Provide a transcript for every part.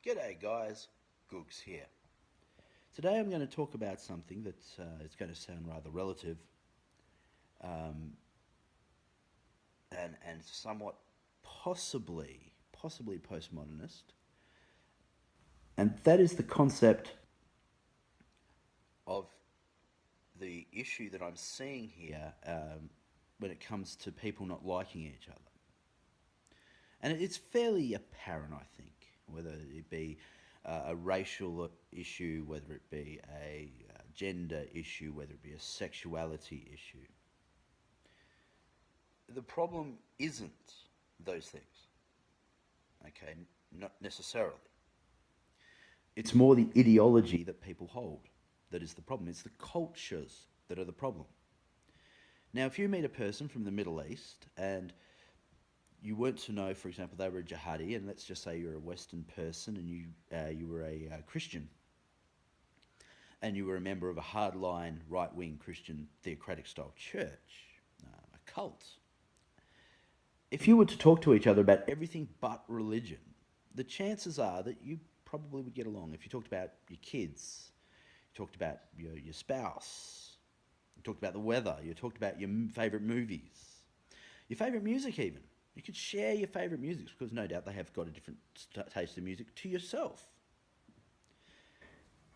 G'day guys, Googs here. Today I'm going to talk about something that is going to sound rather relative um, and somewhat possibly postmodernist, and that is the concept of the issue that I'm seeing here when it comes to people not liking each other. And it's fairly apparent, I think, whether it be a racial issue, whether it be a gender issue, whether it be a sexuality issue. The problem isn't those things, okay? Not necessarily. It's more the ideology that people hold that is the problem. It's the cultures that are the problem. Now, if you meet a person from the Middle East and you weren't to know, for example, they were a jihadi, and let's just say you're a Western person and you were a Christian, and you were a member of a hardline right-wing Christian theocratic style church, a cult. If you were to talk to each other about everything but religion, the chances are that you probably would get along. If you talked about your kids, you talked about your spouse, you talked about the weather, you talked about your favourite movies, your favourite music even. You could share your favourite music because no doubt they have got a different taste in music to yourself.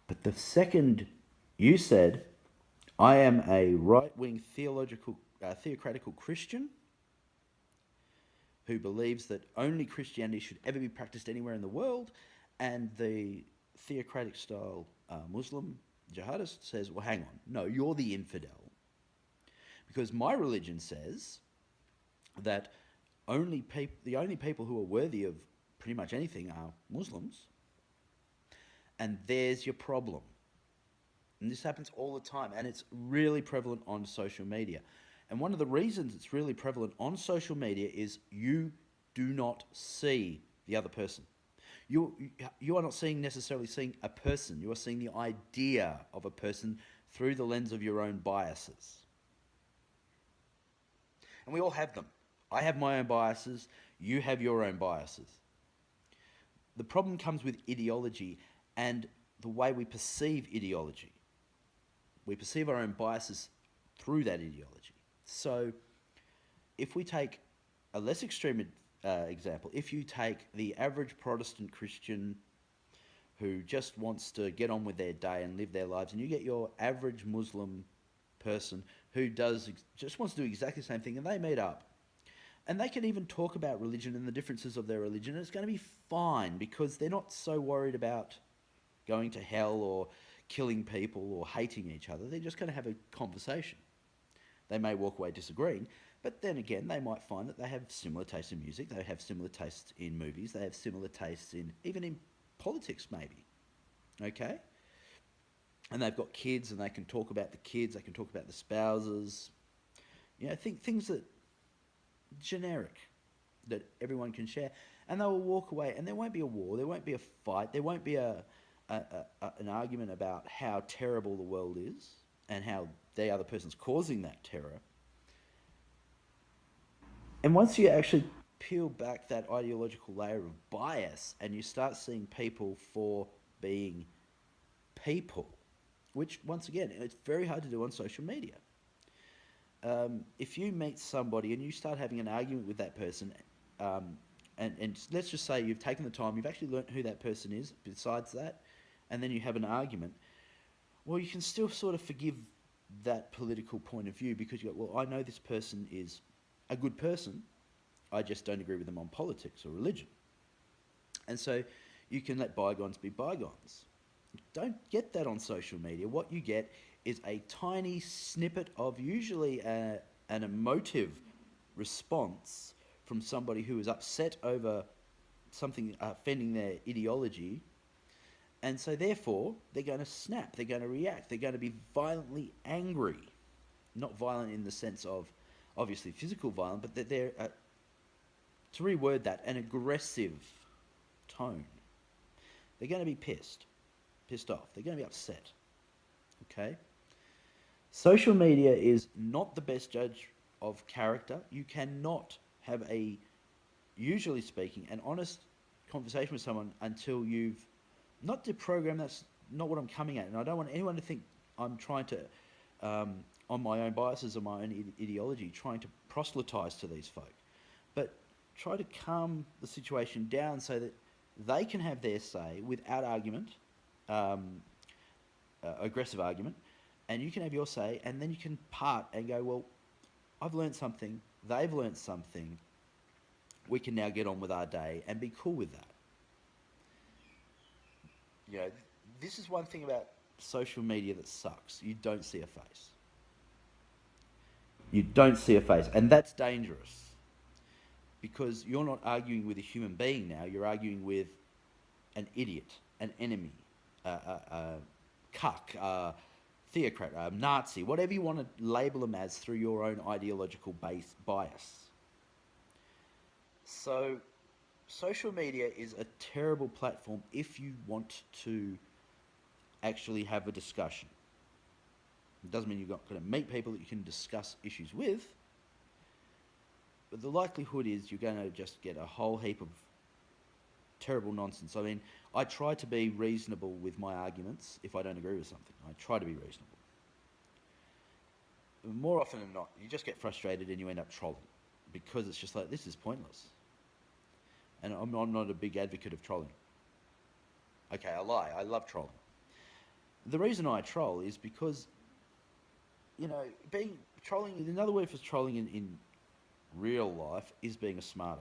But the second you said, I am a right-wing theocratical Christian who believes that only Christianity should ever be practiced anywhere in the world, and the theocratic style Muslim jihadist says, well, hang on, no, you're the infidel. Because my religion says that the only people who are worthy of pretty much anything are Muslims, and there's your problem. And this happens all the time, and it's really prevalent on social media. And one of the reasons it's really prevalent on social media is you do not see the other person. You are not necessarily seeing a person. You are seeing the idea of a person through the lens of your own biases. And we all have them. I have my own biases. You have your own biases. The problem comes with ideology and the way we perceive ideology. We perceive our own biases through that ideology. So if we take a less extreme example, if you take the average Protestant Christian who just wants to get on with their day and live their lives, and you get your average Muslim person who just wants to do exactly the same thing, and they meet up. And they can even talk about religion and the differences of their religion, and it's going to be fine because they're not so worried about going to hell or killing people or hating each other. They're just going to have a conversation. They may walk away disagreeing, but then again, they might find that they have similar tastes in music, they have similar tastes in movies, they have similar tastes even in politics maybe, okay? And they've got kids and they can talk about the kids, they can talk about the spouses, things that generic that everyone can share, and they will walk away and there won't be a war, there won't be a fight, there won't be an argument about how terrible the world is and how the other person's causing that terror. And once you actually peel back that ideological layer of bias and you start seeing people for being people, which once again, it's very hard to do on social media. If you meet somebody and you start having an argument with that person, and let's just say you've taken the time, you've actually learnt who that person is besides that, and then you have an argument, well, you can still sort of forgive that political point of view because you go, well, I know this person is a good person, I just don't agree with them on politics or religion. And so you can let bygones be bygones. Don't get that on social media. What you get is a tiny snippet of usually an emotive response from somebody who is upset over something offending their ideology. And so therefore, they're going to snap, they're going to react, they're going to be violently angry. Not violent in the sense of, obviously, physical violence, but they're to reword that, an aggressive tone. They're going to be pissed off, they're going to be upset, okay? Social media is not the best judge of character. You cannot have usually speaking, an honest conversation with someone until you've not deprogrammed. That's not what I'm coming at, and I don't want anyone to think I'm trying to, on my own biases or my own ideology, trying to proselytise to these folk, but try to calm the situation down so that they can have their say without argument, aggressive argument, and you can have your say, and then you can part and go, well, I've learned something, they've learned something, we can now get on with our day and be cool with that. You know, this is one thing about social media that sucks. You don't see a face. You don't see a face, and that's dangerous because you're not arguing with a human being now, you're arguing with an idiot, an enemy, a cuck, a theocrat, a Nazi, whatever you want to label them as through your own ideological bias. So, social media is a terrible platform if you want to actually have a discussion. It doesn't mean you're not going to meet people that you can discuss issues with, but the likelihood is you're going to just get a whole heap of terrible nonsense. I mean, I try to be reasonable with my arguments if I don't agree with something. I try to be reasonable. But more often than not, you just get frustrated and you end up trolling because it's just like, this is pointless. And I'm not a big advocate of trolling. Okay, I lie. I love trolling. The reason I troll is because, you know, trolling, another word for trolling in real life is being a smartass.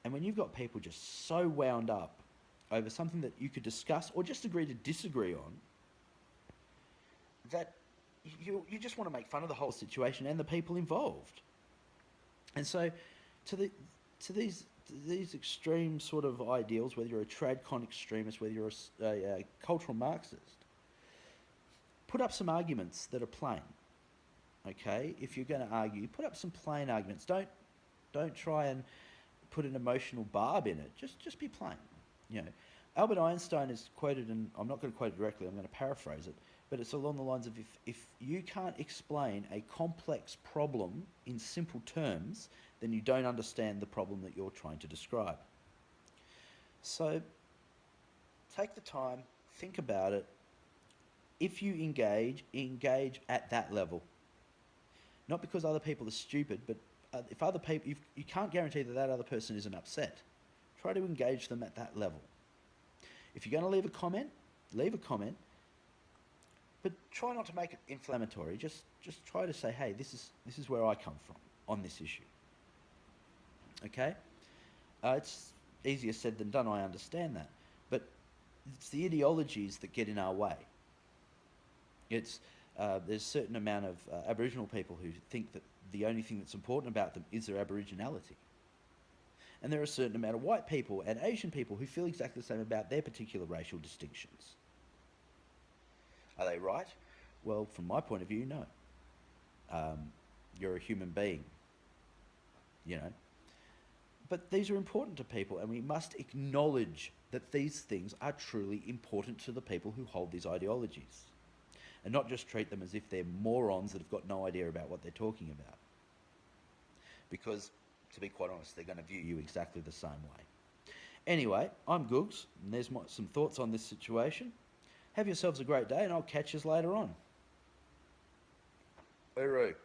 And when you've got people just so wound up over something that you could discuss or just agree to disagree on, that you just want to make fun of the whole situation and the people involved. And so to these extreme sort of ideals, whether you're a tradcon extremist, whether you're a cultural Marxist, put up some arguments that are plain. Okay, if you're going to argue, put up some plain arguments. Don't try and put an emotional barb in it. Just be plain. You know, Albert Einstein is quoted, and I'm not going to quote it directly. I'm going to paraphrase it, but it's along the lines of if you can't explain a complex problem in simple terms, then you don't understand the problem that you're trying to describe. So take the time, think about it. If you engage at that level. Not because other people are stupid, but if other people, you can't guarantee that other person isn't upset. Try to engage them at that level. If you're going to leave a comment, but try not to make it inflammatory. Just try to say, hey, this is where I come from on this issue. Okay? It's easier said than done, I understand that. But it's the ideologies that get in our way. There's a certain amount of Aboriginal people who think that the only thing that's important about them is their Aboriginality. And there are a certain amount of white people and Asian people who feel exactly the same about their particular racial distinctions. Are they right? Well, from my point of view, no. You're a human being, you know. But these are important to people, and we must acknowledge that these things are truly important to the people who hold these ideologies. And not just treat them as if they're morons that have got no idea about what they're talking about. Because, to be quite honest, they're going to view you exactly the same way. Anyway, I'm Googs, and there's some thoughts on this situation. Have yourselves a great day, and I'll catch you later on. Hooroo.